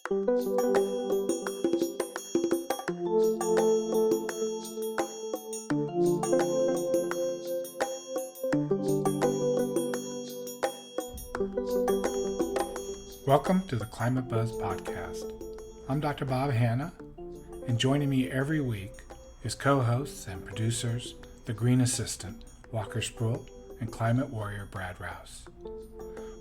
Welcome to the Climate Buzz Podcast. I'm Dr. Bob Hanna, and joining me every week is co-hosts and producers, the Green Assistant, Walker Sproul, and Climate Warrior, Brad Rouse.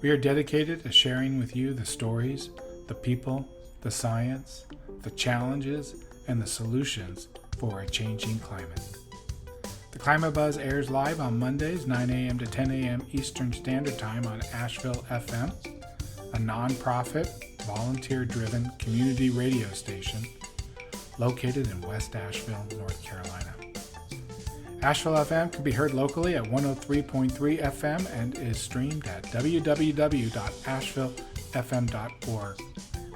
We are dedicated to sharing with you the stories, the people, the science, the challenges, and the solutions for a changing climate. The Climate Buzz airs live on Mondays, 9 a.m. to 10 a.m. Eastern Standard Time on Asheville FM, a nonprofit, volunteer-driven community radio station located in West Asheville, North Carolina. Asheville FM can be heard locally at 103.3 FM and is streamed at www.ashevillefm.org,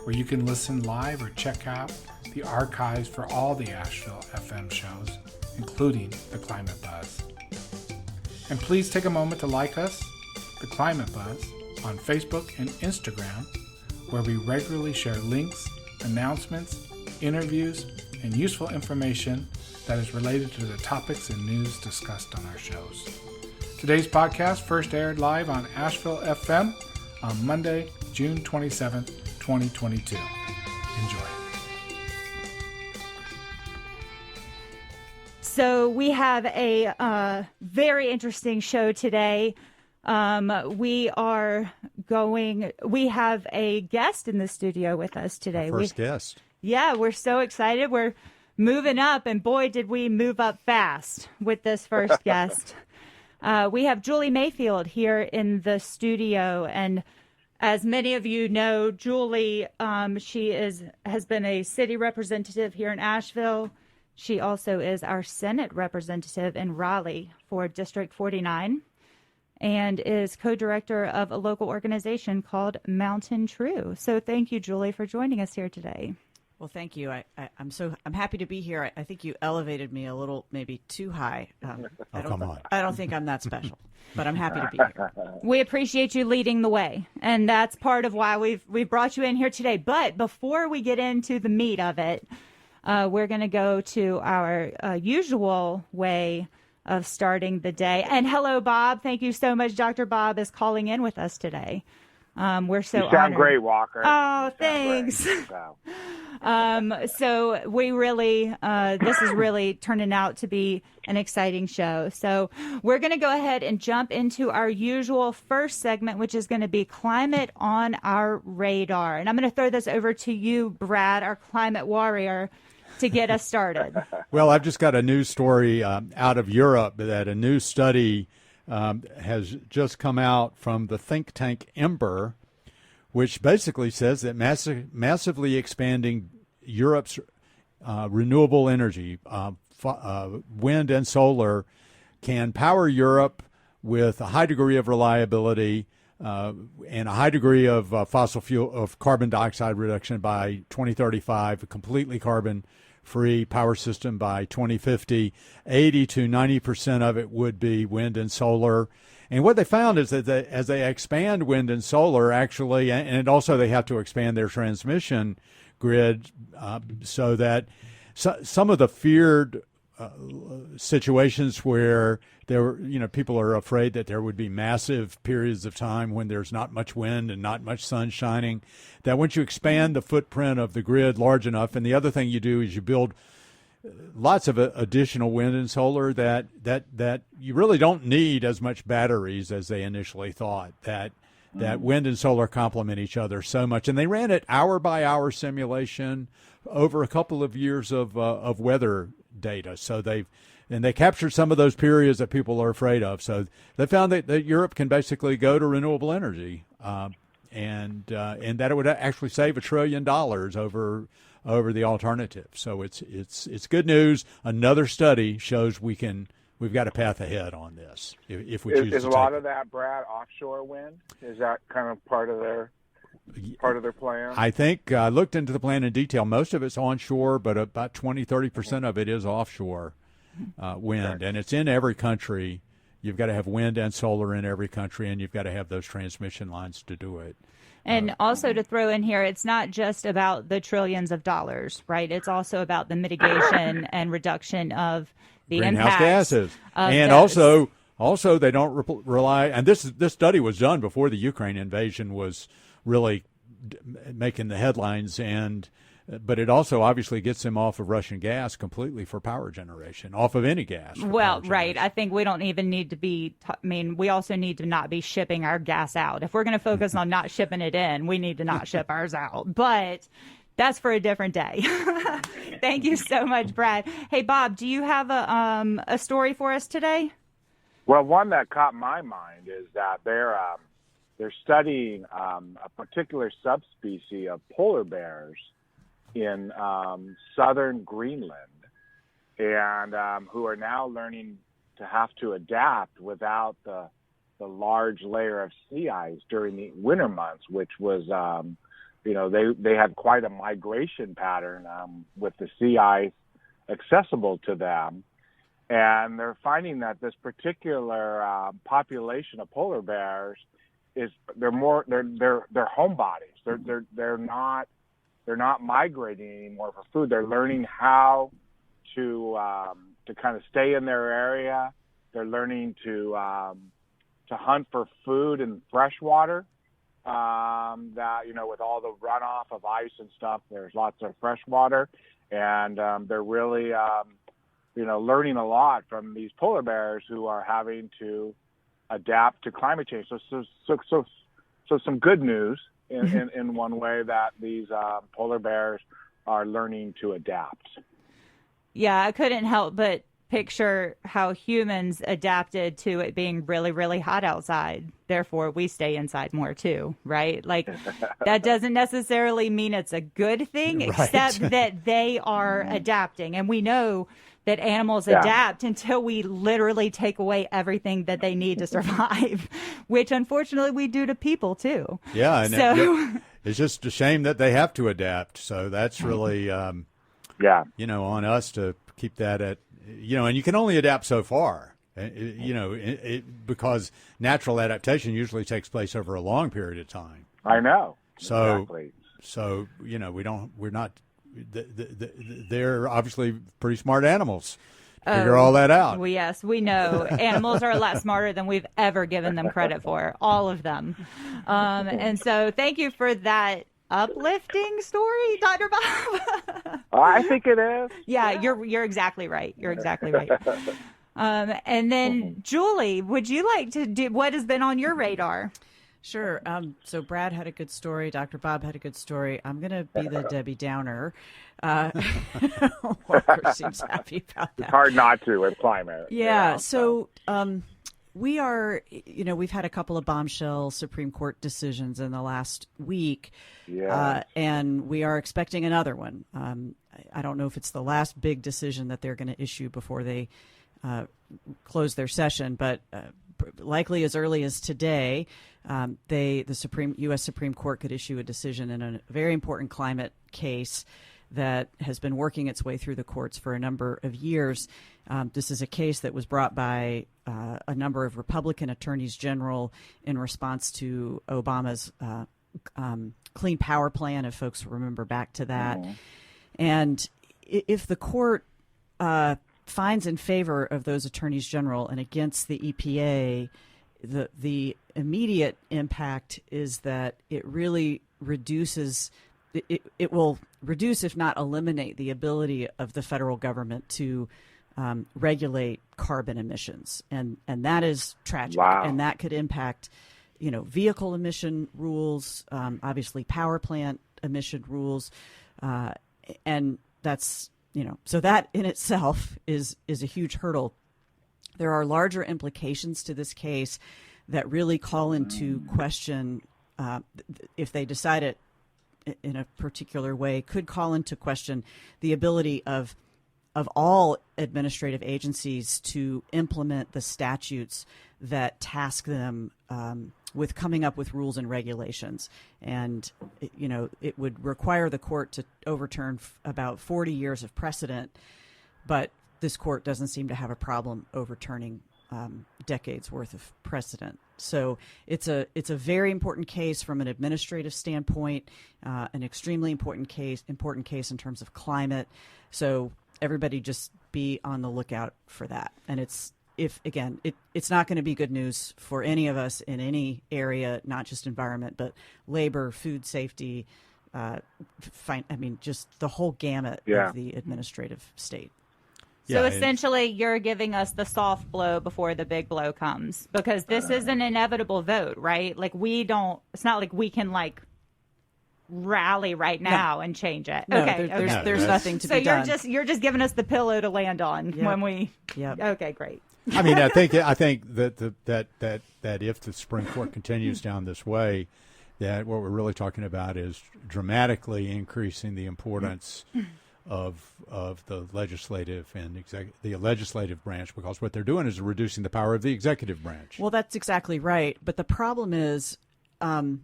where you can listen live or check out the archives for all the Asheville FM shows, including the Climate Buzz. And please take a moment to like us, the Climate Buzz, on Facebook and Instagram, where we regularly share links, announcements, interviews, and useful information that is related to the topics and news discussed on our shows. Today's podcast first aired live on Asheville FM on Monday, June 27th, 2022. Enjoy. So we have a very interesting show today. We have a guest in the studio with us today. Our first guest. Yeah, we're so excited. We're moving up, and boy, did we move up fast with this first guest. We have Julie Mayfield here in the studio, and as many of you know, Julie, she has been a city representative here in Asheville. She also is our Senate representative in Raleigh for District 49. And is co-director of a local organization called Mountain True. So thank you, Julie, for joining us here today. Well, thank you. I'm happy to be here. I think you elevated me a little, maybe too high. Come on. I don't think I'm that special, but I'm happy to be here. We appreciate you leading the way, and that's part of why we've brought you in here today. But before we get into the meat of it, we're going to go to our usual way of starting the day. And hello, Bob. Thank you so much. Dr. Bob is calling in with us today. We're so You sound honored. great, Walker. Oh, thanks. So we really, this is really turning out to be an exciting show. So we're going to go ahead and jump into our usual first segment, which is going to be Climate on Our Radar. And I'm going to throw this over to you, Brad, our climate warrior, to get us started. Well, I've just got a news story out of Europe that a new study has just come out from the think tank Ember, which basically says that massively expanding Europe's renewable energy, wind and solar, can power Europe with a high degree of reliability and a high degree of fossil fuel, of carbon dioxide reduction by 2035, a completely carbon-free power system by 2050. 80 to 90% of it would be wind and solar. And what they found is that as they expand wind and solar, actually, and also they have to expand their transmission grid so that some of the feared situations where people are afraid that there would be massive periods of time when there's not much wind and not much sun shining, that once you expand the footprint of the grid large enough, and the other thing you do is you build lots of additional wind and solar, that you really don't need as much batteries as they initially thought, that wind and solar complement each other so much. And they ran it hour by hour simulation over a couple of years of weather data. So they captured some of those periods that people are afraid of. So they found that Europe can basically go to renewable energy, and that it would actually save $1 trillion over the alternative. So it's good news. Another study shows we've got a path ahead on this if we choose to. Is a lot of that, Brad, offshore wind? Is that kind of part of their plan? I think I looked into the plan in detail. Most of it's onshore, but about 20-30% of it is offshore wind, and it's in every country you've got to have wind and solar in every country, and you've got to have those transmission lines to do it. And also to throw in here, it's not just about the trillions of dollars, right? It's also about the mitigation and reduction of the greenhouse impacts gases. of And those. also they don't rely, and this study was done before the Ukraine invasion was really making the headlines, but it also obviously gets them off of Russian gas completely for power generation, off of any gas. Well, right. I think we don't even need to be, we also need to not be shipping our gas out. If we're going to focus on not shipping it in, we need to not ship ours out. But that's for a different day. Thank you so much, Brad. Hey, Bob, do you have a story for us today? Well, one that caught my mind is that they're studying a particular subspecies of polar bears in southern Greenland, and who are now learning to have to adapt without the large layer of sea ice during the winter months, which was, they had quite a migration pattern with the sea ice accessible to them. And they're finding that this particular population of polar bears they're homebodies. They're not migrating anymore for food. They're learning how to kind of stay in their area. They're learning to hunt for food in fresh water. That with all the runoff of ice and stuff, there's lots of fresh water, and they're really learning a lot from these polar bears who are having to adapt to climate change. So some good news. In one way that these polar bears are learning to adapt. Yeah, I couldn't help but picture how humans adapted to it being really, really hot outside. Therefore, we stay inside more too, right? Like, that doesn't necessarily mean it's a good thing, Right. except that they are adapting. And we know that animals adapt until we literally take away everything that they need to survive, which unfortunately we do to people too. Yeah, and so it's just a shame that they have to adapt. So that's really, on us to keep that at, and you can only adapt so far, because natural adaptation usually takes place over a long period of time. I know. So, exactly. So they're obviously pretty smart animals. Figure all that out. Well, yes, we know. Animals are a lot smarter than we've ever given them credit for, all of them. And so thank you for that uplifting story, Dr. Bob. I think it is. Yeah, you're exactly right. You're exactly right. And then, Julie, would you like to do what has been on your radar? Sure. So Brad had a good story. Dr. Bob had a good story. I'm going to be the Debbie Downer. Walker seems happy about that. It's hard not to with climate. Yeah. So we are, we've had a couple of bombshell Supreme Court decisions in the last week. Yeah. And we are expecting another one. I don't know if it's the last big decision that they're going to issue before they close their session, but likely as early as today, the U.S. Supreme Court could issue a decision in a very important climate case that has been working its way through the courts for a number of years. This is a case that was brought by a number of Republican attorneys general in response to Obama's Clean Power Plan, if folks remember back to that. Mm-hmm. And if the court finds in favor of those attorneys general and against the EPA, the immediate impact is that it really reduces it will reduce, if not eliminate, the ability of the federal government to regulate carbon emissions, and that is tragic. Wow. And that could impact vehicle emission rules, obviously power plant emission rules, and that's so that in itself is a huge hurdle. There are larger implications to this case that really call into question, if they decide it in a particular way, could call into question the ability of all administrative agencies to implement the statutes that task them with coming up with rules and regulations. And, it would require the court to overturn about 40 years of precedent, but this court doesn't seem to have a problem overturning decades worth of precedent. So it's a very important case from an administrative standpoint, an extremely important case in terms of climate. So everybody just be on the lookout for that. And it's not going to be good news for any of us in any area, not just environment, but labor, food safety, just the whole gamut of the administrative state. So essentially, you're giving us the soft blow before the big blow comes, because this is an inevitable vote, right? Like it's not like we can rally right now and change it. No, okay, there's nothing to be done. So you're just giving us the pillow to land on when we. Yep. Okay, great. I mean, I think that if the Supreme Court continues down this way, that what we're really talking about is dramatically increasing the importance of the legislative and the legislative branch, because what they're doing is reducing the power of the executive branch. Well, that's exactly right. But the problem is, so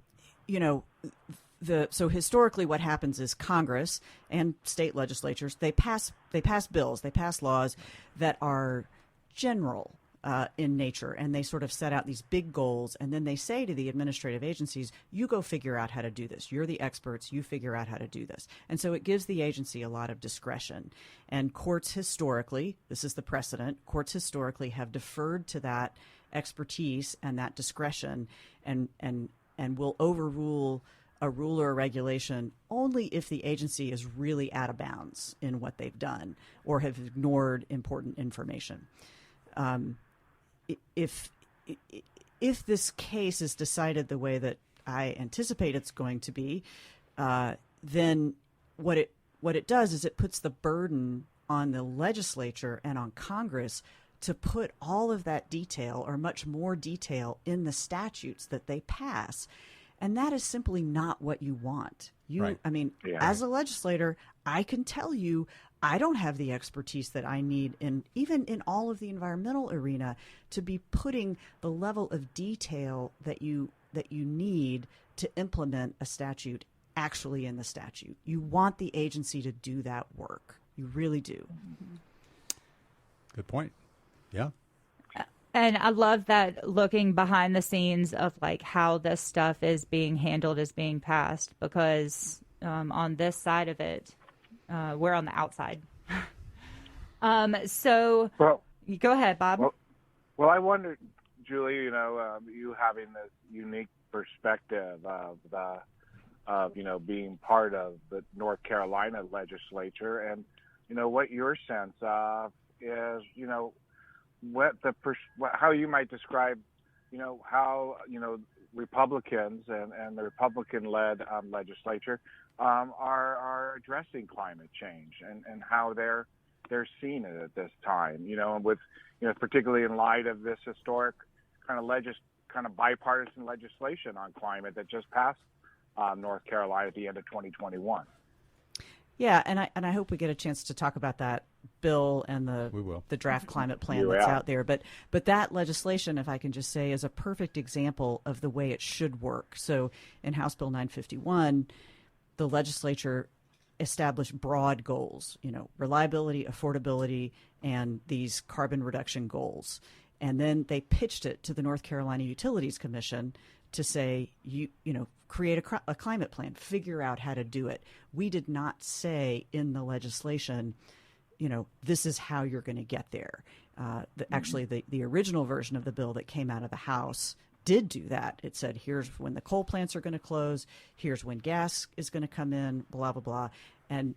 historically what happens is Congress and state legislatures, they pass bills, they pass laws that are general in nature, and they sort of set out these big goals, and then they say to the administrative agencies, you go figure out how to do this. You're the experts. You figure out how to do this. And so it gives the agency a lot of discretion. And courts historically, this is the precedent, courts historically have deferred to that expertise and that discretion and will overrule a rule or a regulation only if the agency is really out of bounds in what they've done or have ignored important information. If this case is decided the way that I anticipate it's going to be, then what it does is it puts the burden on the legislature and on Congress to put all of that detail or much more detail in the statutes that they pass. And that is simply not what you want. As a legislator, I can tell you I don't have the expertise that I need even in all of the environmental arena to be putting the level of detail that you need to implement a statute actually in the statute. You want the agency to do that work. You really do. Good point. Yeah. And I love that, looking behind the scenes of how this stuff is being handled, is being passed, because on this side of it, we're on the outside. So go ahead, Bob. Well, I wondered, Julie, you having this unique perspective of being part of the North Carolina legislature, and what your sense of is, how you might describe, how Republicans and the Republican-led legislature are addressing climate change and how they're seeing it at this time. With particularly in light of this historic kind of bipartisan legislation on climate that just passed North Carolina at the end of 2021. Yeah, and I hope we get a chance to talk about that bill and the draft climate plan that's out there. But that legislation, if I can just say, is a perfect example of the way it should work. So in House Bill 951, the legislature established broad goals, reliability, affordability, and these carbon reduction goals. And then they pitched it to the North Carolina Utilities Commission to say, create a climate plan, figure out how to do it. We did not say in the legislation, this is how you're going to get there. Actually, the original version of the bill that came out of the House did do that. It said, here's when the coal plants are going to close, here's when gas is going to come in, blah, blah, blah. And,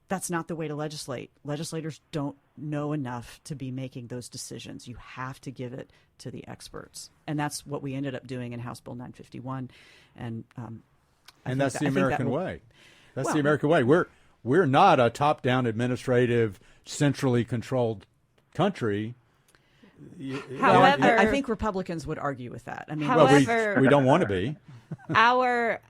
that's not the way to legislate. Legislators don't know enough to be making those decisions. You have to give it to the experts. And that's what we ended up doing in House Bill 951. And that's the American way. That's the American way. We're not a top-down administrative, centrally controlled country. However, I think Republicans would argue with that. We don't want to be. Our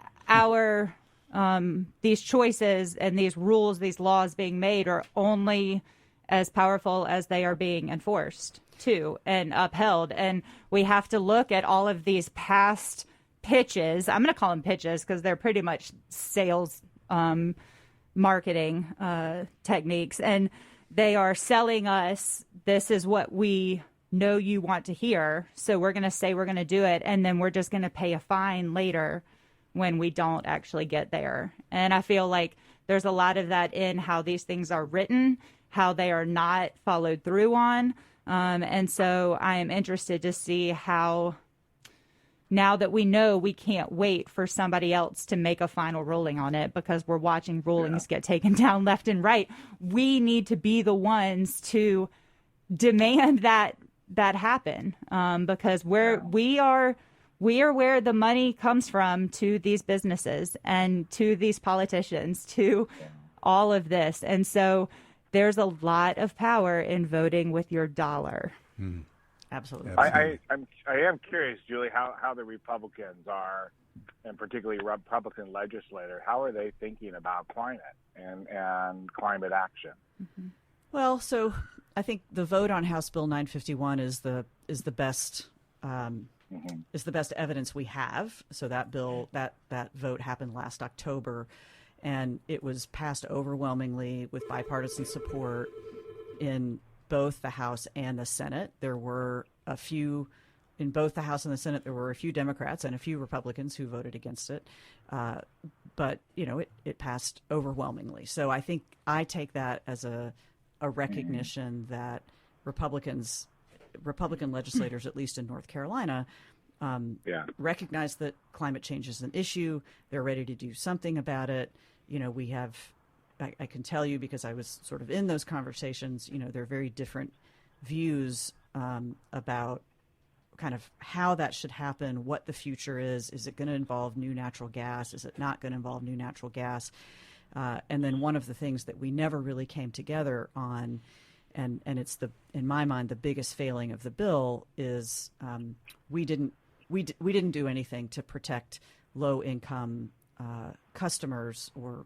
these choices and these rules, these laws being made are only as powerful as they are being enforced too and upheld. And we have to look at all of these past pitches. I'm going to call them pitches because they're pretty much sales marketing techniques. And they are selling us, this is what we know you want to hear, so we're going to say we're going to do it, and then we're just going to pay a fine later when we don't actually get there. And I feel like there's a lot of that in how these things are written, how they are not followed through on. And so I am interested to see how, now that we know we can't wait for somebody else to make a final ruling on it because we're watching rulings get taken down left and right, we need to be the ones to demand that happen, because we are where the money comes from to these businesses and to these politicians, to all of this. And so there's a lot of power in voting with your dollar. Absolutely. I am curious, Julie, how the Republicans are, and particularly Republican legislators, how are they thinking about climate and climate action? Mm-hmm. Well, so I think the vote on House Bill 951 is the best is the best evidence we have. So that bill, that vote happened last October, and it was passed overwhelmingly with bipartisan support in both the House and the Senate. There were a few in both the House and the Senate. There were a few Democrats and a few Republicans who voted against it, but it passed overwhelmingly. So I think I take that as a recognition that Republican legislators, at least in North Carolina, recognize that climate change is an issue. They're ready to do something about it. We have, I can tell you because I was sort of in those conversations, there are very different views about kind of how that should happen, what the future is. Is it going to involve new natural gas? Is it not going to involve new natural gas? And then one of the things that we never really came together on, and it's in my mind, the biggest failing of the bill is we didn't do anything to protect low income customers, or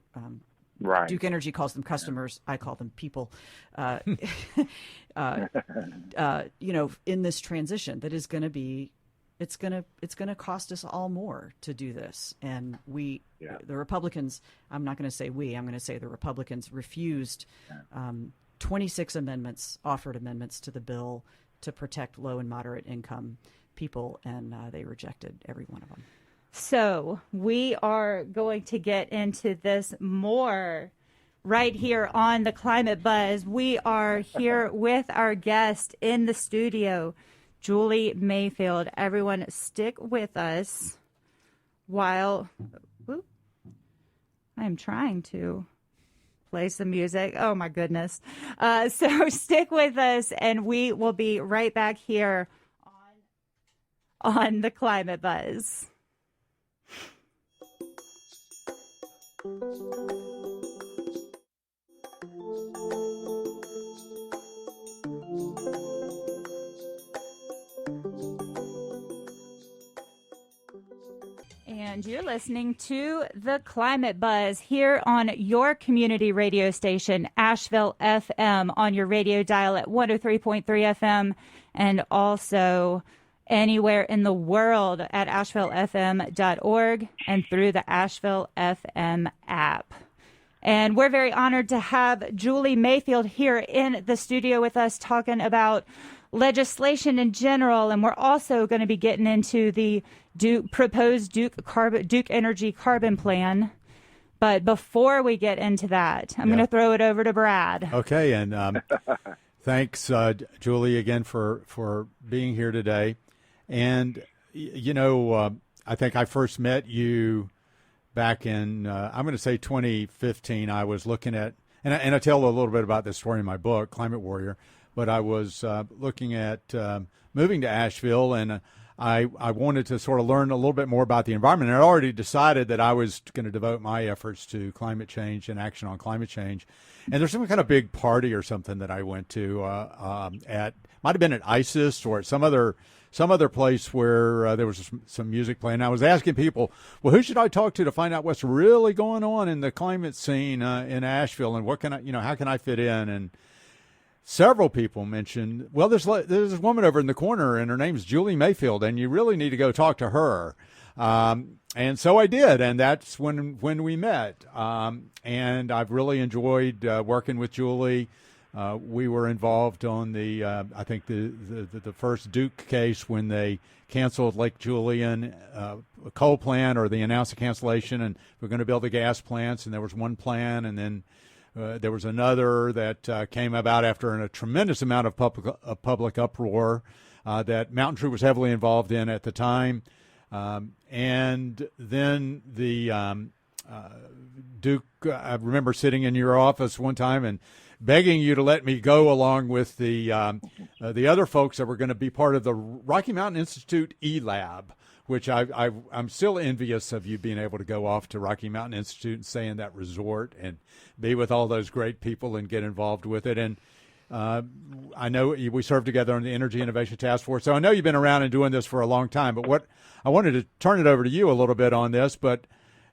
Right. Duke Energy calls them customers. I call them people. In this transition that is going to be, it's going to cost us all more to do this. And the Republicans, I'm not going to say we, I'm going to say the Republicans refused 26 offered amendments to the bill to protect low and moderate income people, and they rejected every one of them. So we are going to get into this more right here on the Climate Buzz. We are here with our guest in the studio, Julie Mayfield. Everyone, stick with us while I'm trying to play some music. Oh, my goodness. So stick with us, and we will be right back here on the Climate Buzz. And you're listening to the Climate Buzz here on your community radio station, Asheville FM, on your radio dial at 103.3 FM, and also anywhere in the world at ashevillefm.org and through the Asheville FM app. And we're very honored to have Julie Mayfield here in the studio with us talking about legislation in general. And we're also going to be getting into the proposed Duke Energy carbon plan. But before we get into that, I'm going to throw it over to Brad. Okay, and thanks, Julie, again for being here today. And, I think I first met you back in, I'm going to say 2015. I was looking at, and I tell a little bit about this story in my book, Climate Warrior, but I was looking at moving to Asheville, and I wanted to sort of learn a little bit more about the environment. And I already decided that I was going to devote my efforts to climate change and action on climate change. And there's some kind of big party or something that I went to might have been at ISIS or at some other place where there was some music playing. I was asking people, well, who should I talk to find out what's really going on in the climate scene in Asheville, and what can I, how can I fit in? And several people mentioned, well, there's this woman over in the corner, and her name's Julie Mayfield, and you really need to go talk to her. And so I did, and that's when we met. And I've really enjoyed working with Julie. We were involved on the I think the first Duke case when they canceled Lake Julian coal plant, or they announced a cancellation, and we're going to build the gas plants. And there was one plan, and then there was another that came about after a tremendous amount of public uproar that Mountain True was heavily involved in at the time. And then the Duke, I remember sitting in your office one time and begging you to let me go along with the other folks that were going to be part of the Rocky Mountain Institute E-Lab, which I'm still envious of you being able to go off to Rocky Mountain Institute and stay in that resort and be with all those great people and get involved with it. And I know we served together on the Energy Innovation Task Force, so I know you've been around and doing this for a long time. But what I wanted to turn it over to you a little bit on this, but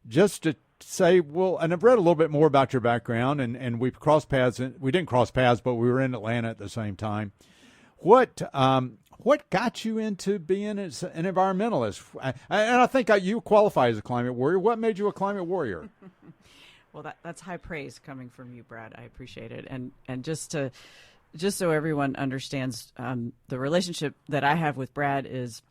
just to say, well, and I've read a little bit more about your background, and we've crossed paths. We didn't cross paths, but we were in Atlanta at the same time. What got you into being an environmentalist? And I think you qualify as a climate warrior. What made you a climate warrior? Well, that's high praise coming from you, Brad. I appreciate it. And just so everyone understands, the relationship that I have with Brad is,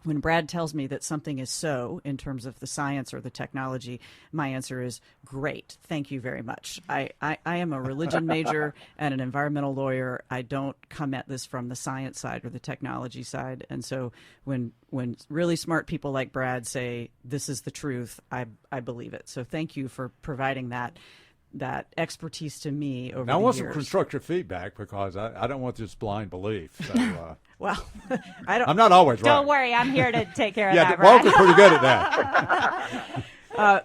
when Brad tells me that something is so in terms of the science or the technology, my answer is great. Thank you very much. I am a religion major and an environmental lawyer. I don't come at this from the science side or the technology side. And so when really smart people like Brad say this is the truth, I believe it. So thank you for providing that expertise to me over the years. Now, I want some constructive feedback, because I don't want this blind belief. So, well, I'm not always right. Don't worry, I'm here to take care of yeah, that, Brad. Walker's pretty good at that.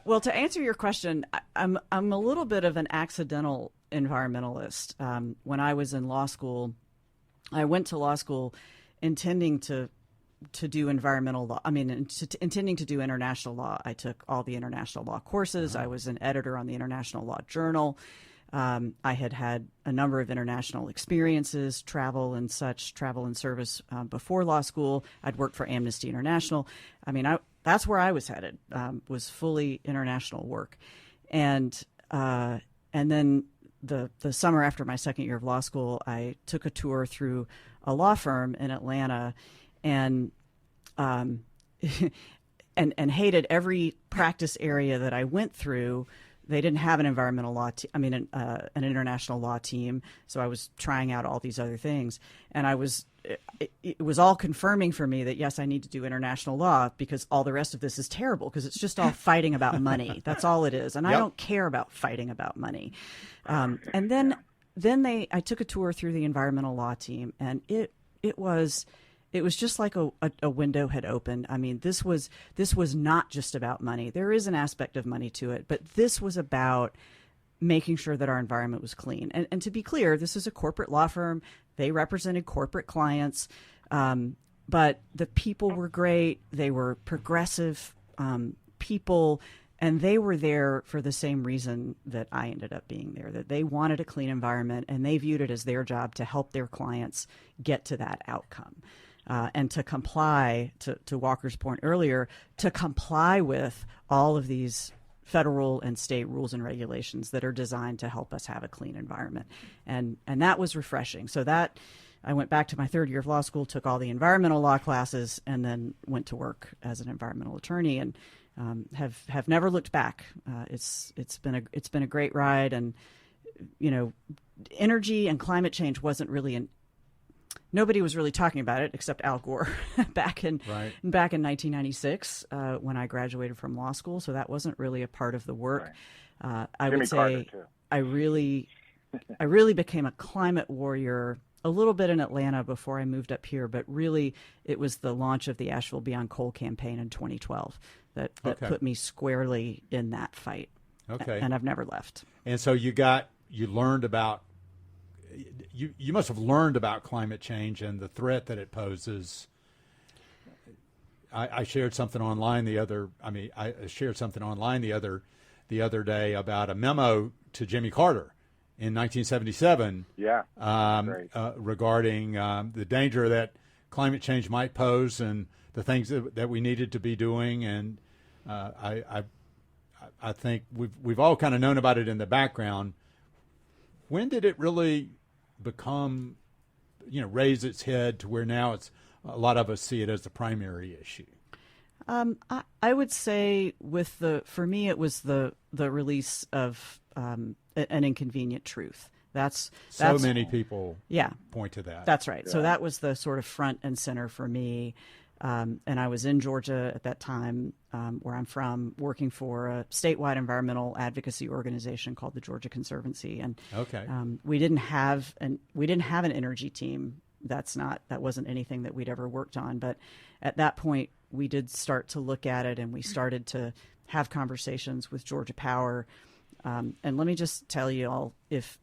Well, to answer your question, I'm a little bit of an accidental environmentalist. When I was in law school, I went to law school intending to do environmental law. Intending to do international law. I took all the international law courses. I was an editor on the International Law Journal. I had a number of international experiences, travel and service before law school. I'd worked for Amnesty International. That's where I was headed, was fully international work. And then the summer after my second year of law school, I took a tour through a law firm in Atlanta, and and hated every practice area that I went through. They didn't have an environmental law an international law team. So I was trying out all these other things, and it was all confirming for me that, yes, I need to do international law, because all the rest of this is terrible, because it's just all fighting about money. That's all it is. And Yep. I don't care about fighting about money. And then I took a tour through the environmental law team, and it was just like a window had opened. I mean, this was not just about money. There is an aspect of money to it, but this was about making sure that our environment was clean. And to be clear, this is a corporate law firm. They represented corporate clients, but the people were great. They were progressive people, and they were there for the same reason that I ended up being there, that they wanted a clean environment, and they viewed it as their job to help their clients get to that outcome. And to comply, to Walker's point earlier, to comply with all of these federal and state rules and regulations that are designed to help us have a clean environment. And that was refreshing. So that I went back to my third year of law school, took all the environmental law classes, and then went to work as an environmental attorney, and have never looked back. It's been a great ride. And, energy and climate change wasn't really nobody was really talking about it except Al Gore back in 1996 when I graduated from law school. So that wasn't really a part of the work. Right. I Jimmy would say Carter, too. I really became a climate warrior a little bit in Atlanta before I moved up here, but really it was the launch of the Asheville Beyond Coal campaign in 2012 that put me squarely in that fight. Okay. And I've never left. And so you learned about, you must have learned about climate change and the threat that it poses. I shared something online the other day about a memo to Jimmy Carter in 1977. Yeah. Regarding the danger that climate change might pose and the things that we needed to be doing. And I think we've all kind of known about it in the background. When did it really become, raise its head to where now it's a lot of us see it as the primary issue? I would say for me, it was the release of an inconvenient truth. That's many people point to that. That's right. Yeah. So that was the sort of front and center for me. And I was in Georgia at that time, where I'm from, working for a statewide environmental advocacy organization called the Georgia Conservancy. And we didn't have an energy team. That wasn't anything that we'd ever worked on. But at that point, we did start to look at it, and we started to have conversations with Georgia Power. And let me just tell you all, if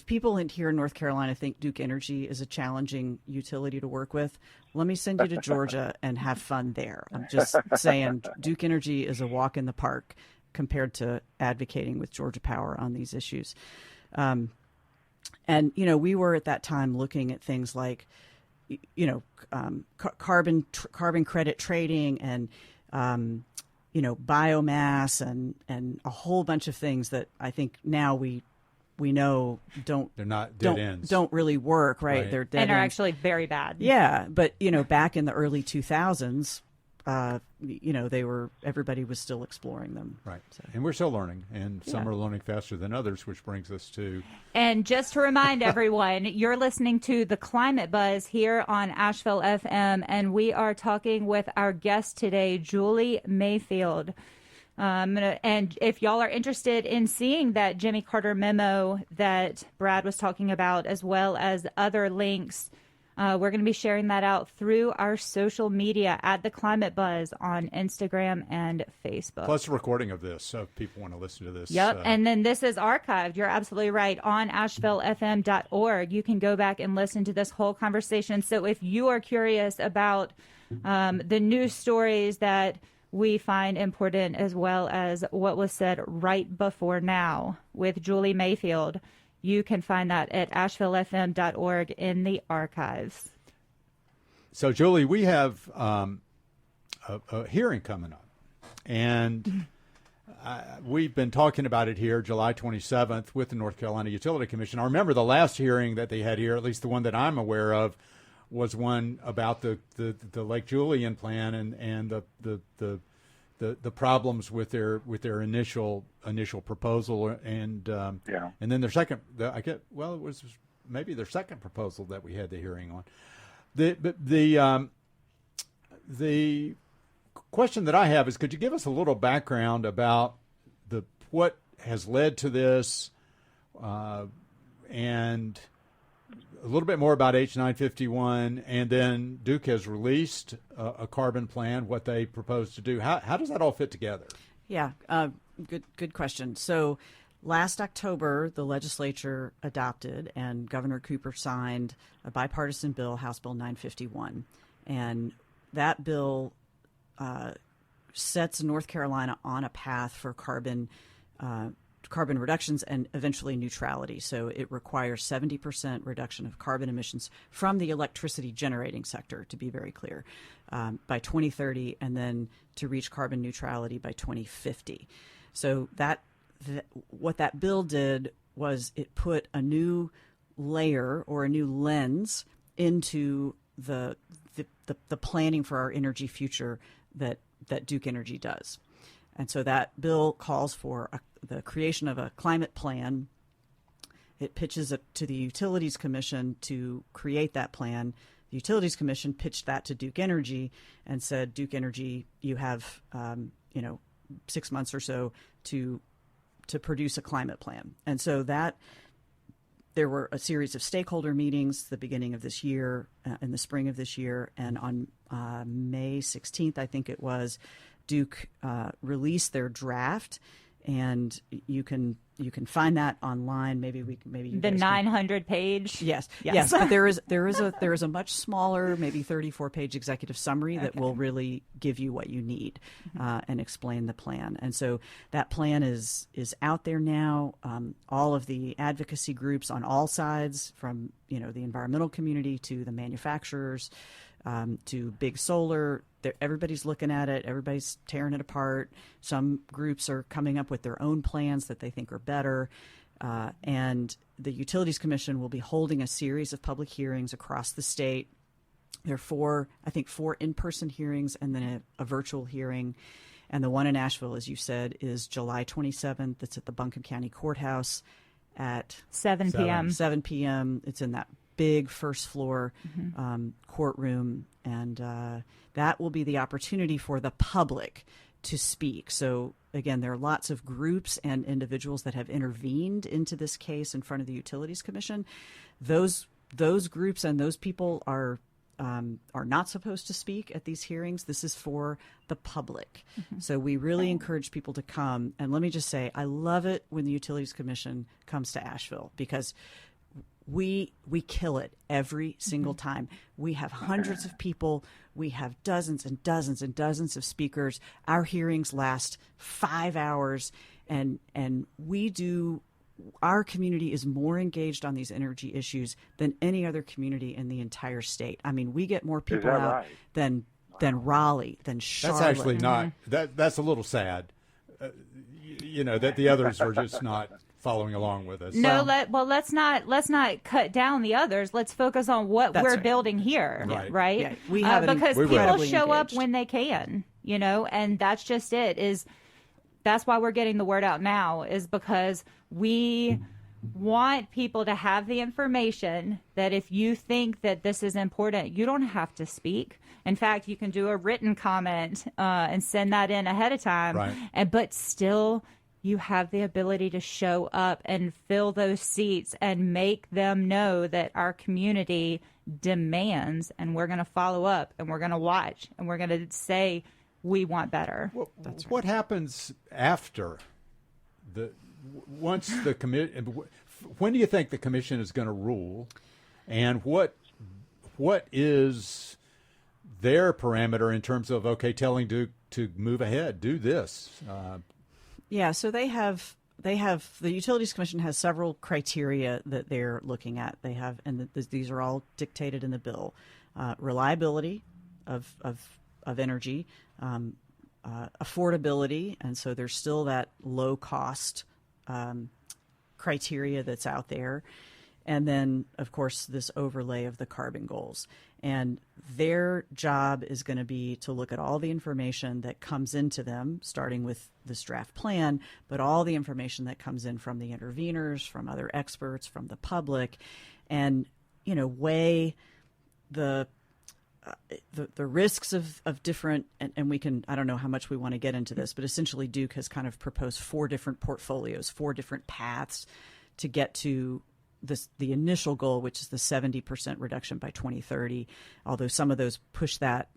people here in North Carolina think Duke Energy is a challenging utility to work with, let me send you to Georgia and have fun there. I'm just saying, Duke Energy is a walk in the park compared to advocating with Georgia Power on these issues. And, we were at that time looking at things like, carbon credit trading and, biomass and a whole bunch of things that I think now we know they're not dead ends. Don't really work, right? They're dead and are ends. actually very bad. Yeah, but back in the early 2000s, everybody was still exploring them. Right. So. And we're still learning, and some are learning faster than others, which brings us to... And just to remind everyone, you're listening to The Climate Buzz here on Asheville FM, and we are talking with our guest today, Julie Mayfield. And if y'all are interested in seeing that Jimmy Carter memo that Brad was talking about, as well as other links, we're going to be sharing that out through our social media at The Climate Buzz on Instagram and Facebook. Plus a recording of this, so if people want to listen to this. Yep, and then this is archived. You're absolutely right. On AshevilleFM.org, you can go back and listen to this whole conversation. So if you are curious about the news stories that we find important, as well as what was said right before now with Julie Mayfield, you can find that at AshevilleFM.org in the archives. So, Julie, we have a hearing coming up, and we've been talking about it here, July 27th, with the North Carolina Utility Commission. I remember the last hearing that they had here, at least the one that I'm aware of, was one about the Lake Julian plan and the problems with their initial proposal and then their second. It was maybe their second proposal that we had the hearing on. The question that I have is, could you give us a little background about what has led to this, and a little bit more about H951, and then Duke has released a carbon plan, what they propose to do. How does that all fit together? Yeah, good question. So last October, the legislature adopted and Governor Cooper signed a bipartisan bill, House Bill 951. And that bill sets North Carolina on a path for carbon reductions and eventually neutrality. So it requires 70% reduction of carbon emissions from the electricity generating sector, to be very clear, by 2030, and then to reach carbon neutrality by 2050. So what that bill did was it put a new layer or a new lens into the planning for our energy future that Duke Energy does. And so that bill calls for the creation of a climate plan. It pitches it to the Utilities Commission to create that plan. The Utilities Commission pitched that to Duke Energy and said, Duke Energy, you have 6 months or so to produce a climate plan. And so there were a series of stakeholder meetings the beginning of this year, in the spring of this year, and on May 16th, I think it was, Duke released their draft, and you can find that online. Maybe you the 900-page. Yes. But there is a much smaller, maybe 34-page executive summary that will really give you what you need and explain the plan. And so that plan is out there now. All of the advocacy groups on all sides, from the environmental community to the manufacturers, to big solar. Everybody's looking at it. Everybody's tearing it apart. Some groups are coming up with their own plans that they think are better. And the Utilities Commission will be holding a series of public hearings across the state. There are four in-person hearings and then a virtual hearing. And the one in Asheville, as you said, is July 27th. It's at the Buncombe County Courthouse at 7 p.m. 7 p.m. It's in that big first floor courtroom. And that will be the opportunity for the public to speak. So, again, there are lots of groups and individuals that have intervened into this case in front of the Utilities Commission. Those groups and those people are not supposed to speak at these hearings. This is for the public. So we really encourage people to come. And let me just say, I love it when the Utilities Commission comes to Asheville because we kill it every single time. We have hundreds of people. We have dozens and dozens and dozens of speakers. Our hearings last 5 hours, and our community is more engaged on these energy issues than any other community in the entire state. I mean, we get more people out than Raleigh, than Charlotte. That's actually not. That's a little sad. That the others are just not following along with us. No, let's not cut down the others. Let's focus on what we're building here, right? Yeah, we have because people show up engaged. when they can, and that's just it. That's why we're getting the word out now, is because we want people to have the information that if you think that this is important, you don't have to speak. In fact, you can do a written comment and send that in ahead of time. Right. But still, you have the ability to show up and fill those seats and make them know that our community demands, and we're going to follow up, and we're going to watch, and we're going to say we want better. What happens after once the commission? When do you think the commission is going to rule, and what is their parameter in terms of telling Duke to move ahead, do this? So the Utilities Commission has several criteria that they're looking at. They have, and these are all dictated in the bill: reliability of energy, affordability, and so there's still that low cost criteria that's out there, and then of course this overlay of the carbon goals. And their job is going to be to look at all the information that comes into them, starting with this draft plan, but all the information that comes in from the interveners, from other experts, from the public, and weigh the risks of different, and we can, I don't know how much we want to get into this, but essentially Duke has kind of proposed 4 different portfolios, 4 different paths to get to the initial goal, which is the 70% reduction by 2030, although some of those push that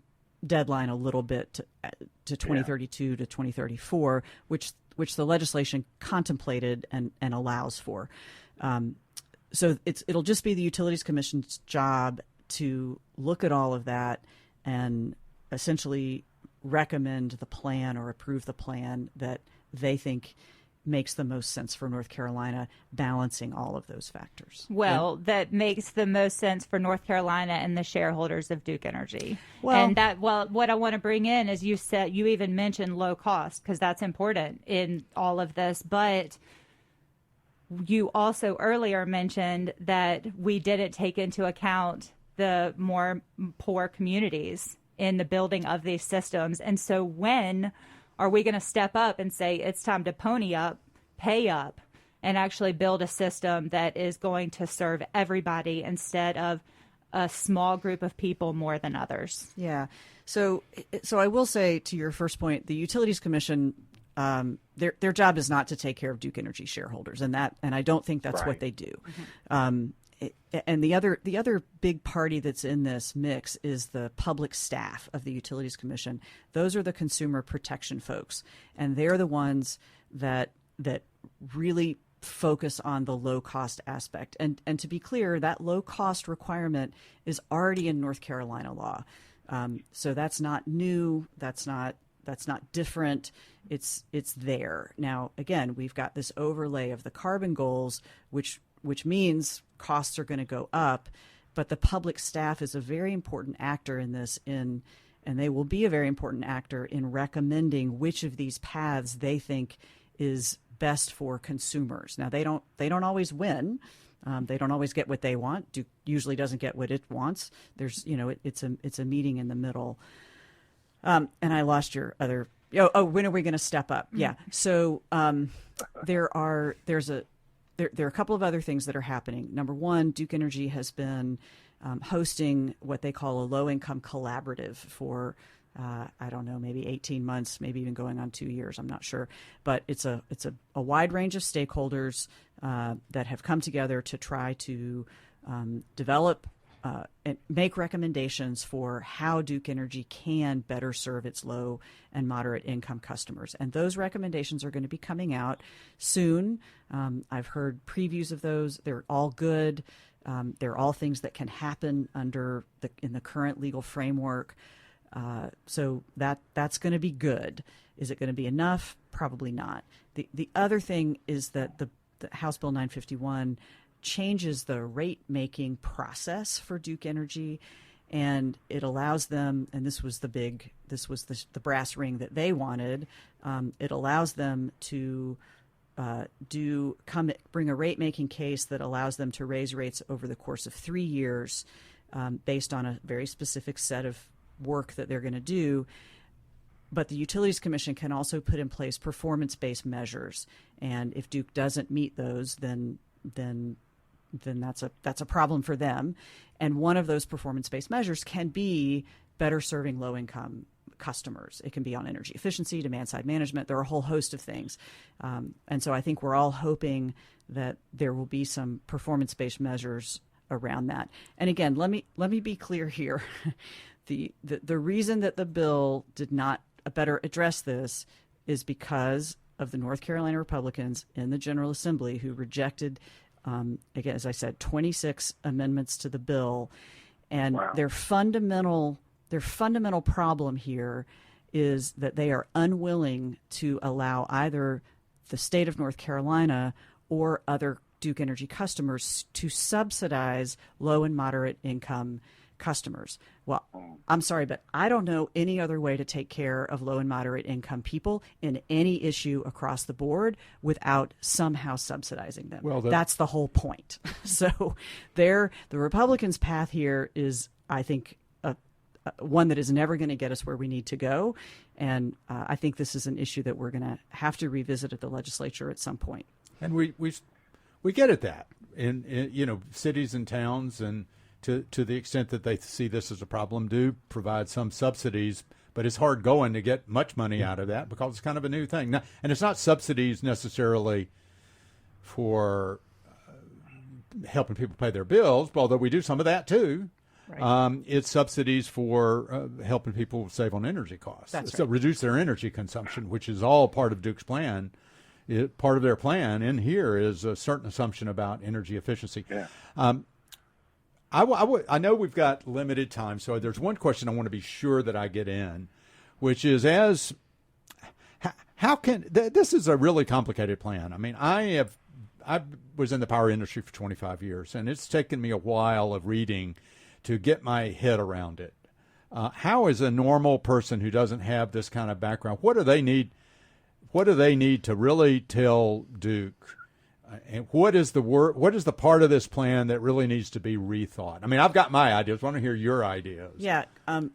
deadline a little bit to 2032 to 2034, which the legislation contemplated and allows for. So it'll just be the Utilities Commission's job to look at all of that and essentially recommend the plan or approve the plan that they think makes the most sense for North Carolina, balancing all of those factors. Well, that makes the most sense for North Carolina and the shareholders of Duke Energy. What I want to bring in is you even mentioned low cost, because that's important in all of this, but you also earlier mentioned that we didn't take into account the more poor communities in the building of these systems. And so when are we going to step up and say it's time to pony up, pay up, and actually build a system that is going to serve everybody instead of a small group of people more than others? Yeah. So I will say, to your first point, the Utilities Commission, their job is not to take care of Duke Energy shareholders, and I don't think that's what they do. And the other big party that's in this mix is the public staff of the Utilities Commission. Those are the consumer protection folks, and they're the ones that really focus on the low cost aspect. And to be clear, that low cost requirement is already in North Carolina law. So that's not new. That's not different. It's there. Now, again, we've got this overlay of the carbon goals, which means costs are going to go up, but the public staff is a very important actor in this, and they will be a very important actor in recommending which of these paths they think is best for consumers. Now, they don't always win. They don't always get what they want. Duke usually doesn't get what it wants. There's, it's a meeting in the middle. And I lost your other. When are we going to step up? Yeah. So there are a couple of other things that are happening. Number one, Duke Energy has been hosting what they call a low-income collaborative for I don't know, maybe 18 months, maybe even going on 2 years. I'm not sure, but it's a wide range of stakeholders that have come together to try to develop and make recommendations for how Duke Energy can better serve its low and moderate income customers. And those recommendations are going to be coming out soon. I've heard previews of those. They're all good. They're all things that can happen in the current legal framework. So that's going to be good. Is it going to be enough? Probably not. The other thing is that the House Bill 951 changes the rate-making process for Duke Energy, and it allows them, and this was the brass ring that they wanted, it allows them to bring a rate-making case that allows them to raise rates over the course of 3 years based on a very specific set of work that they're going to do. But the Utilities Commission can also put in place performance-based measures, and if Duke doesn't meet those, then that's a problem for them. And one of those performance-based measures can be better serving low-income customers. It can be on energy efficiency, demand-side management. There are a whole host of things. And so I think we're all hoping that there will be some performance-based measures around that. And again, let me be clear here. The reason that the bill did not better address this is because of the North Carolina Republicans in the General Assembly who rejected, again, as I said, 26 amendments to the bill. And Wow. their fundamental problem here is that they are unwilling to allow either the state of North Carolina or other Duke Energy customers to subsidize low and moderate income customers. Well, I'm sorry, but I don't know any other way to take care of low and moderate income people in any issue across the board without somehow subsidizing them. Well, that's the whole point. So the Republicans' path here is, I think, one that is never going to get us where we need to go. And I think this is an issue that we're going to have to revisit at the legislature at some point. And we get at that in cities and towns, and to the extent that they see this as a problem, do provide some subsidies, but it's hard going to get much money out of that because it's kind of a new thing. Now, and it's not subsidies necessarily for helping people pay their bills, although we do some of that too. Right. It's subsidies for helping people save on energy costs. That's right. So reduce their energy consumption, which is all part of Duke's plan. Part of their plan in here is a certain assumption about energy efficiency. Yeah. I know we've got limited time, so there's one question I want to be sure that I get in, which is this is a really complicated plan. I mean, I was in the power industry for 25 years, and it's taken me a while of reading to get my head around it. How is a normal person who doesn't have this kind of background, what do they need to really tell Duke? And what is the part of this plan that really needs to be rethought? I mean, I've got my ideas. I want to hear your ideas. Yeah,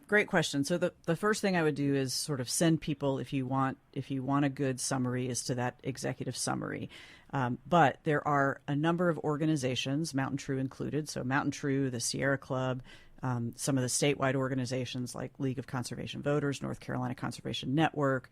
great question. So the first thing I would do is sort of send people, if you want a good summary, is to that executive summary. But there are a number of organizations, Mountain True included, so Mountain True, the Sierra Club, some of the statewide organizations like League of Conservation Voters, North Carolina Conservation Network,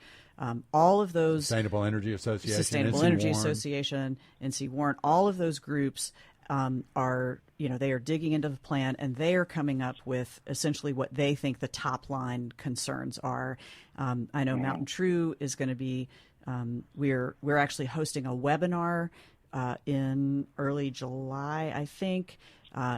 all of those. Sustainable Energy Association, NC Warren, all of those groups are, they are digging into the plan, and they are coming up with essentially what they think the top line concerns are. I know Mountain True is going to be, we're actually hosting a webinar in early July, I think,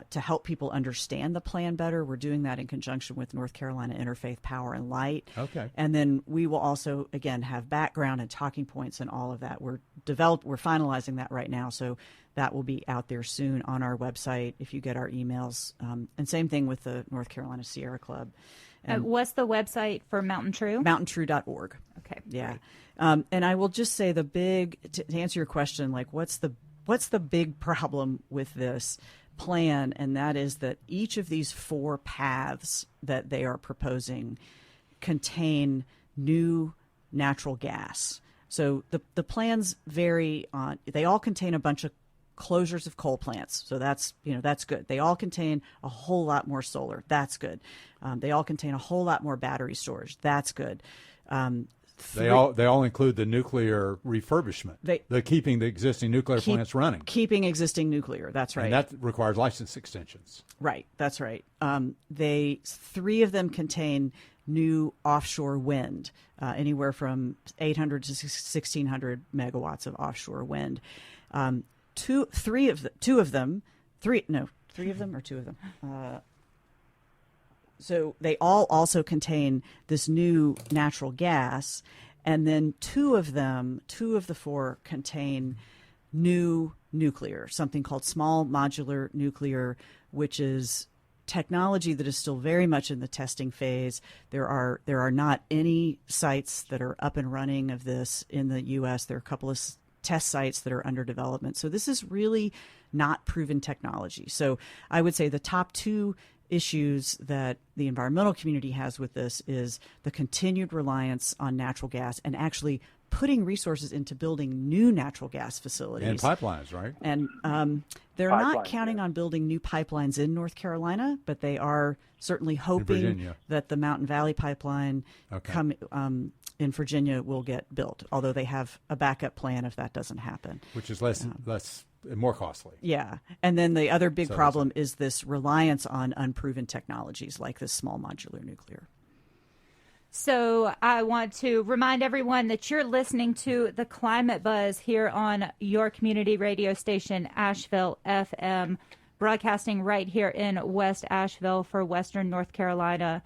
to help people understand the plan better. We're doing that in conjunction with North Carolina Interfaith Power and Light. Okay. And then we will also, again, have background and talking points and all of that. We're finalizing that right now, so that will be out there soon on our website if you get our emails. And same thing with the North Carolina Sierra Club. And what's the website for Mountain True? mountaintrue.org. Okay. Yeah. And I will just say to answer your question, like what's the big problem with this plan? And that is that each of these 4 paths that they are proposing contain new natural gas. So the plans vary on, they all contain a bunch of closures of coal plants. So that's good. They all contain a whole lot more solar. That's good. They all contain a whole lot more battery storage. That's good. They all include the nuclear refurbishment. They're keeping the existing nuclear plants running. Keeping existing nuclear. That's right. And that requires license extensions. Right. That's right. 3 of them contain new offshore wind, anywhere from 800 to 1,600 megawatts of offshore wind. 3 of them. So they all also contain this new natural gas, and then 2 of the 4 contain new nuclear, something called small modular nuclear, which is technology that is still very much in the testing phase. There are not any sites that are up and running of this in the U.S. There are a couple of test sites that are under development. So this is really not proven technology. So I would say the top 2 issues that the environmental community has with this is the continued reliance on natural gas and actually putting resources into building new natural gas facilities. And pipelines, right? And they're not counting on building new pipelines in North Carolina, but they are certainly hoping that the Mountain Valley Pipeline in Virginia will get built, although they have a backup plan if that doesn't happen. Which is less more costly. Yeah. And then the other big problem is this reliance on unproven technologies like this small modular nuclear. So I want to remind everyone that you're listening to the Climate Buzz here on your community radio station, Asheville FM, broadcasting right here in West Asheville for Western North Carolina.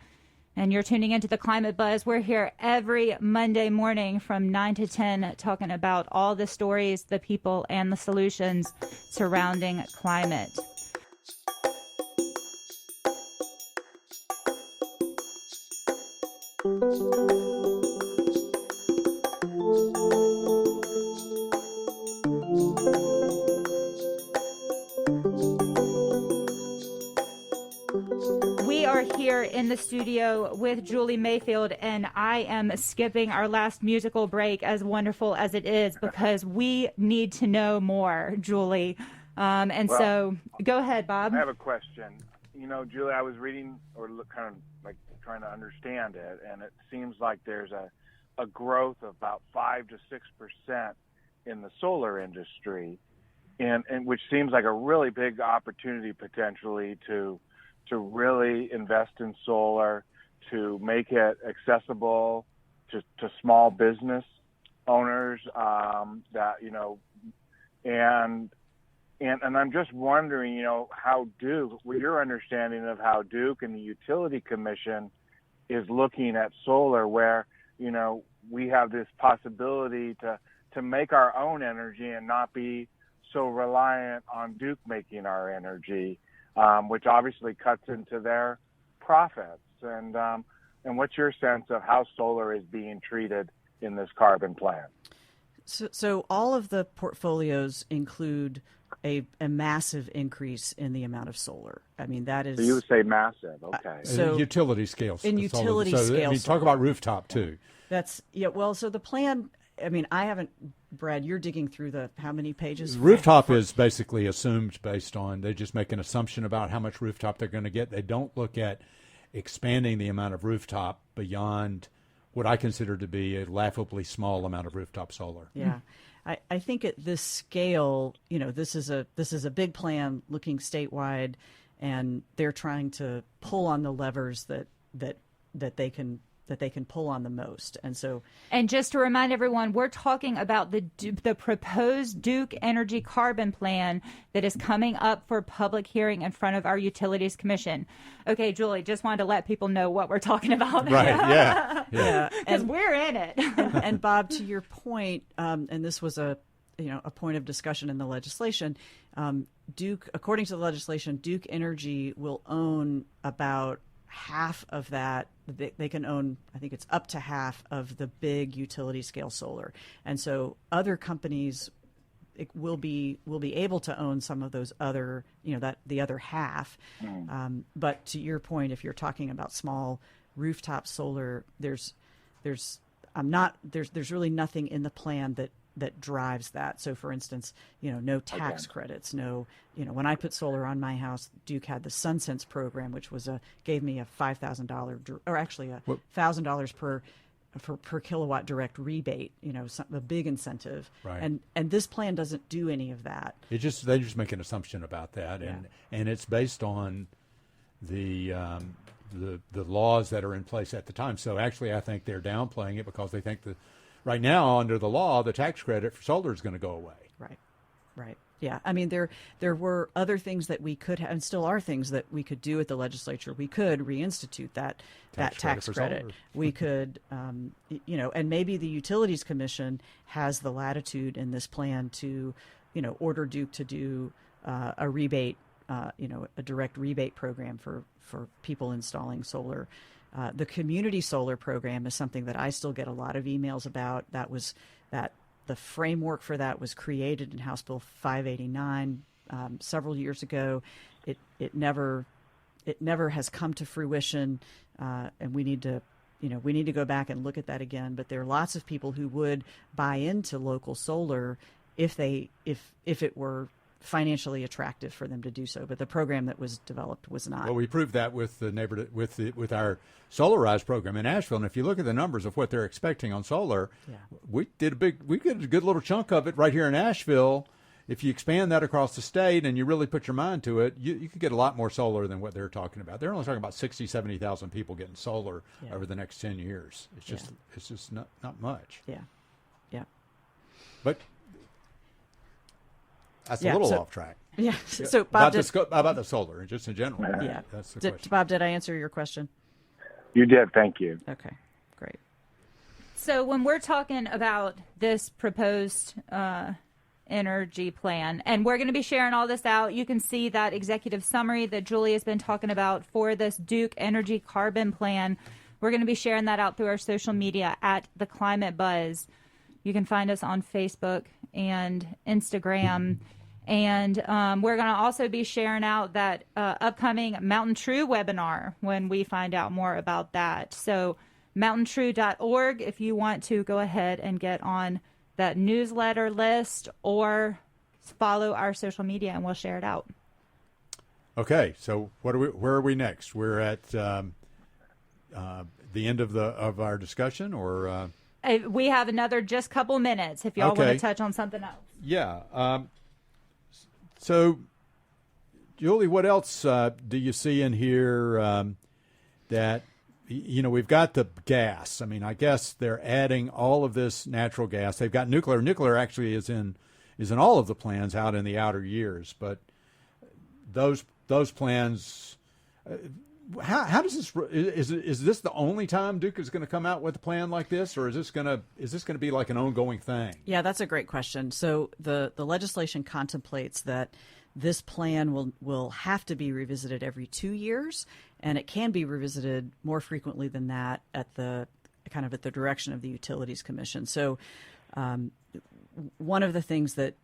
And you're tuning into the Climate Buzz. We're here every Monday morning from 9 to 10 talking about all the stories, the people, and the solutions surrounding climate. We are here in the studio with Julie Mayfield, and I am skipping our last musical break, as wonderful as it is, because we need to know more, Julie. So go ahead, Bob. I have a question. You know, Julie, I was reading or kind of like trying to understand it, and it seems like there's a growth of about 5 to 6% in the solar industry, and which seems like a really big opportunity potentially to really invest in solar, to make it accessible to small business owners that, you know, and I'm just wondering, you know, how Duke, with your understanding of how Duke and the Utility Commission is looking at solar, where, you know, we have this possibility to make our own energy and not be so reliant on Duke making our energy, which obviously cuts into their profits. And what's your sense of how solar is being treated in this carbon plan? So all of the portfolios include a massive increase in the amount of solar. I mean, that is... So you would say massive, okay. So utility scale. In utility scale. I mean, talk about rooftop, too. That's, yeah, well, so the plan, I mean, I haven't, Brad, you're digging through the, how many pages? Rooftop is basically assumed based on, they just make an assumption about how much rooftop they're going to get. They don't look at expanding the amount of rooftop beyond what I consider to be a laughably small amount of rooftop solar. Yeah. I think at this scale, you know, this is a big plan looking statewide, and they're trying to pull on the levers that they can pull on the most. And just to remind everyone, we're talking about the proposed Duke Energy Carbon Plan that is coming up for public hearing in front of our Utilities Commission. Okay, Julie, just wanted to let people know what we're talking about. Right, yeah. Because we're in it. and Bob, to your point, and this was a point of discussion in the legislation, Duke, according to the legislation, Duke Energy will own about half of that. They can own, I think it's up to half of the big utility scale solar. And so other companies will be able to own some of those other, that the other half. But to your point, if you're talking about small rooftop solar, there's really nothing in the plan that drives that. So for instance, no tax credits, no, when I put solar on my house, Duke had the SunSense program, which gave me a $5,000 or actually $1,000 per kilowatt direct rebate, a big incentive. Right. And this plan doesn't do any of that. They just make an assumption about that. And it's based on the laws that are in place at the time. So actually, I think they're downplaying it because they think that right now, under the law, the tax credit for solar is going to go away. Right. Yeah. I mean, there were other things that we could have, and still are things that we could do at the legislature. We could reinstitute that tax credit. We could, and maybe the Utilities Commission has the latitude in this plan to, order Duke to do a rebate, a direct rebate program for people installing solar. The community solar program is something that I still get a lot of emails about. The framework for that was created in House Bill 589 several years ago. It never has come to fruition, and we need to go back and look at that again. But there are lots of people who would buy into local solar if it were financially attractive for them to do so, but the program that was developed was not. Well, we proved that with with our Solarize program in Asheville, and if you look at the numbers of what they're expecting on solar, we did a good little chunk of it right here in Asheville. If you expand that across the state and you really put your mind to it, you could get a lot more solar than what they're talking about. They're only talking about 60,000, 70,000 people getting solar over the next 10 years. It's just not much. Yeah. But that's a little off track. Yeah. So Bob, about the solar, just in general. Yeah. That's the question. Bob, did I answer your question? You did. Thank you. Okay. Great. So when we're talking about this proposed energy plan, and we're going to be sharing all this out, you can see that executive summary that Julie has been talking about for this Duke Energy Carbon Plan. We're going to be sharing that out through our social media at The Climate Buzz. You can find us on Facebook and Instagram. And we're going to also be sharing out that upcoming Mountain True webinar when we find out more about that. So mountaintrue.org if you want to go ahead and get on that newsletter list or follow our social media and we'll share it out. Okay, so where are we next? We're at the end of our discussion, or we have another just couple minutes if y'all want to touch on something else. Yeah. So, Julie, what else do you see in here that, we've got the gas. I mean, I guess they're adding all of this natural gas. They've got nuclear. Nuclear actually is in all of the plans out in the outer years. But those plans, how does this? Is this the only time Duke is going to come out with a plan like this, or is this going to be like an ongoing thing? Yeah, that's a great question. So the legislation contemplates that this plan will have to be revisited every 2 years, and it can be revisited more frequently than that at the direction of the Utilities Commission. So one of the things that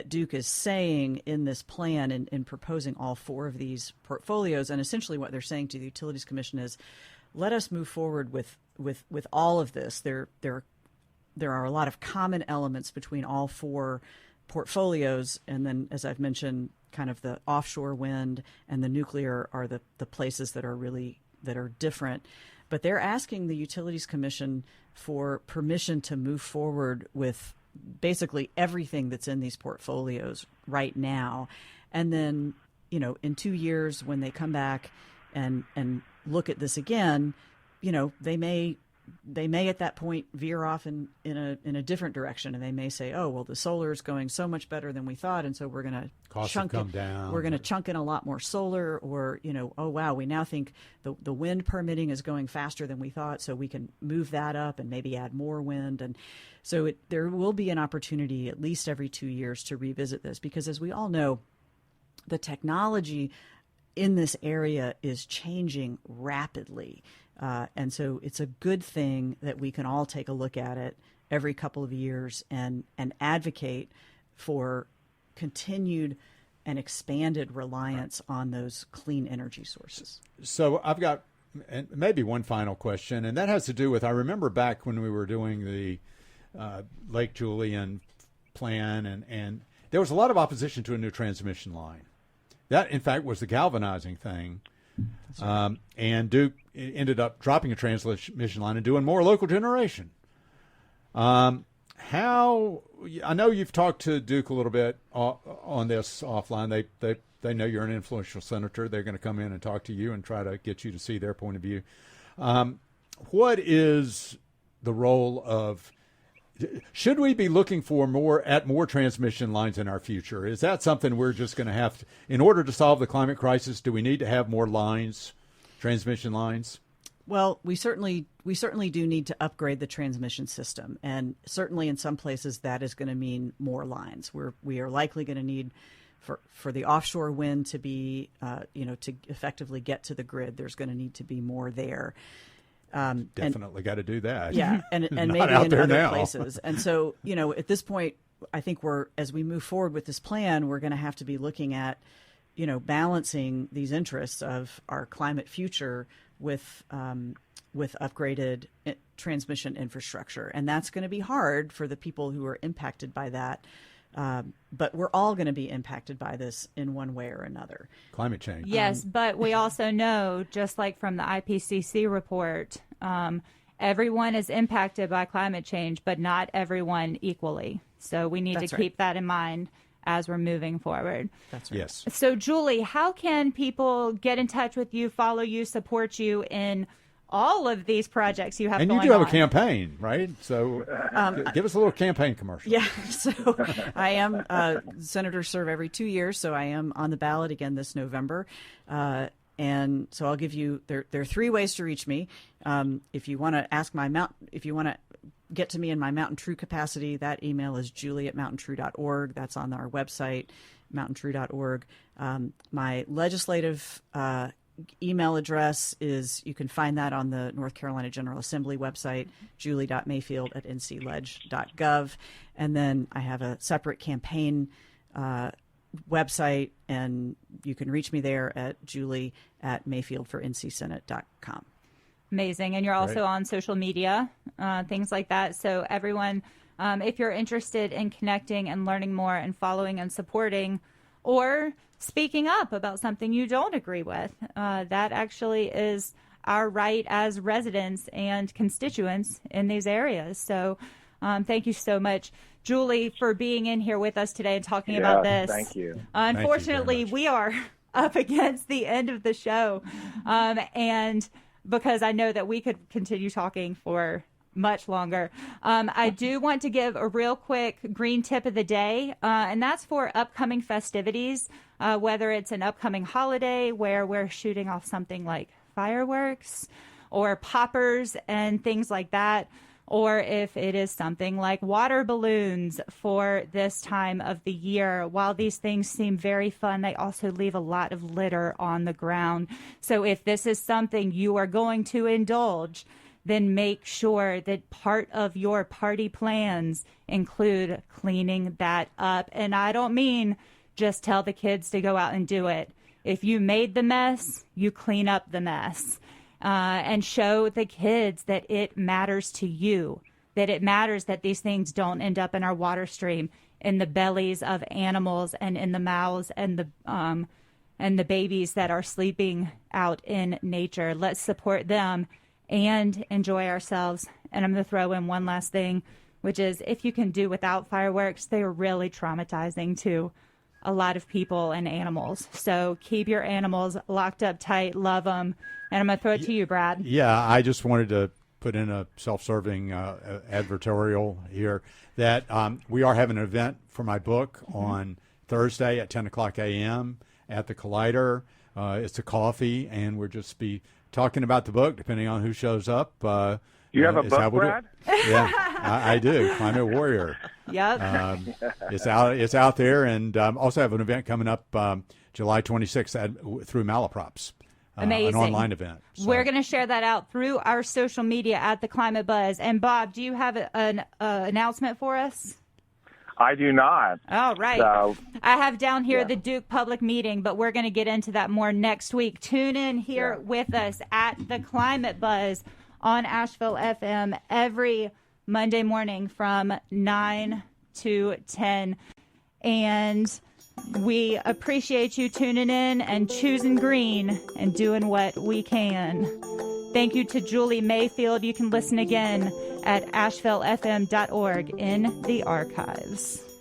Duke is saying in this plan in proposing all four of these portfolios, and essentially what they're saying to the Utilities Commission is, let us move forward with all of this. There are a lot of common elements between all four portfolios, and then, as I've mentioned, kind of the offshore wind and the nuclear are the places that are different. But they're asking the Utilities Commission for permission to move forward with basically everything that's in these portfolios right now. And then, in 2 years when they come back and look at this again, they may at that point veer off in a different direction, and they may say, oh, well, the solar is going so much better than we thought, and so we're going to chunk in a lot more solar, or oh wow, we now think the wind permitting is going faster than we thought, so we can move that up and maybe add more wind. And so there will be an opportunity at least every 2 years to revisit this, because as we all know, the technology in this area is changing rapidly. And so it's a good thing that we can all take a look at it every couple of years and advocate for continued and expanded reliance on those clean energy sources. So I've got maybe one final question, and that has to do with, I remember back when we were doing the Lake Julian plan, and there was a lot of opposition to a new transmission line. That, in fact, was the galvanizing thing. Right. And Duke ended up dropping a transmission line and doing more local generation. How, I know you've talked to Duke a little bit on this offline. They know you're an influential senator. They're going to come in and talk to you and try to get you to see their point of view. What is the role of, should we be looking for more transmission lines in our future? Is that something we're just going to have to, in order to solve the climate crisis, do we need to have more lines, transmission lines? Well, we certainly do need to upgrade the transmission system, and certainly in some places that is going to mean more lines. We are likely going to need for the offshore wind to be to effectively get to the grid. There's going to need to be more there. Definitely got to do that. Yeah, and maybe in other places. And so, at this point, I think as we move forward with this plan, we're going to have to be looking at, balancing these interests of our climate future with upgraded transmission infrastructure. And that's going to be hard for the people who are impacted by that. But we're all going to be impacted by this in one way or another. Climate change. Yes, but we also know, just like from the IPCC report, everyone is impacted by climate change, but not everyone equally. So we need to keep that in mind as we're moving forward. That's right. Yes. So, Julie, how can people get in touch with you, follow you, support you in all of these projects you have going on? And you do have a campaign, right? So give us a little campaign commercial. Yeah. So I am senators serve every 2 years, so I am on the ballot again this November. And so I'll give you there are 3 ways to reach me. If you want to if you want to get to me in my Mountain True capacity, that email is julie@mountaintrue.org. That's on our website, mountaintrue.org. My legislative email address is, you can find that on the North Carolina General Assembly website, julie.mayfield@ncledge.gov. And then I have a separate campaign website, and you can reach me there at julie@mayfieldforncsenate.com. Amazing. And you're also on social media, things like that. So everyone, if you're interested in connecting and learning more and following and supporting, or speaking up about something you don't agree with, that actually is our right as residents and constituents in these areas. So thank you so much, Julie, for being in here with us today and talking about this. Thank you. Unfortunately, we are up against the end of the show. And because I know that we could continue talking for much longer. I do want to give a real quick green tip of the day, and that's for upcoming festivities, whether it's an upcoming holiday where we're shooting off something like fireworks or poppers and things like that, or if it is something like water balloons for this time of the year. While these things seem very fun, they also leave a lot of litter on the ground. So if this is something you are going to indulge, then make sure that part of your party plans include cleaning that up. And I don't mean just tell the kids to go out and do it. If you made the mess, you clean up the mess. And show the kids that it matters to you, that it matters that these things don't end up in our water stream, in the bellies of animals and in the mouths and the babies that are sleeping out in nature. Let's support them and enjoy ourselves. And I'm going to throw in one last thing, which is, if you can do without fireworks, they are really traumatizing to a lot of people and animals. So keep your animals locked up tight, love them. And I'm going to throw it to you, Brad. Yeah, I just wanted to put in a self-serving advertorial here that we are having an event for my book on Thursday at 10 o'clock a.m. at the Collider. It's a coffee, and we'll just be talking about the book, depending on who shows up. You have a book, Brad? Yeah, I do. Climate Warrior. Yep. It's out there, and also have an event coming up July 26th through Malaprops. Amazing. An online event. So. We're going to share that out through our social media at the Climate Buzz. And Bob, do you have an announcement for us? I do not. All right. So, I have down here yeah. the Duke Public Meeting, but we're going to get into that more next week. Tune in here with us at the Climate Buzz on Asheville FM every Monday morning from 9 to 10. And we appreciate you tuning in and choosing green and doing what we can. Thank you to Julie Mayfield. You can listen again at ashevillefm.org in the archives.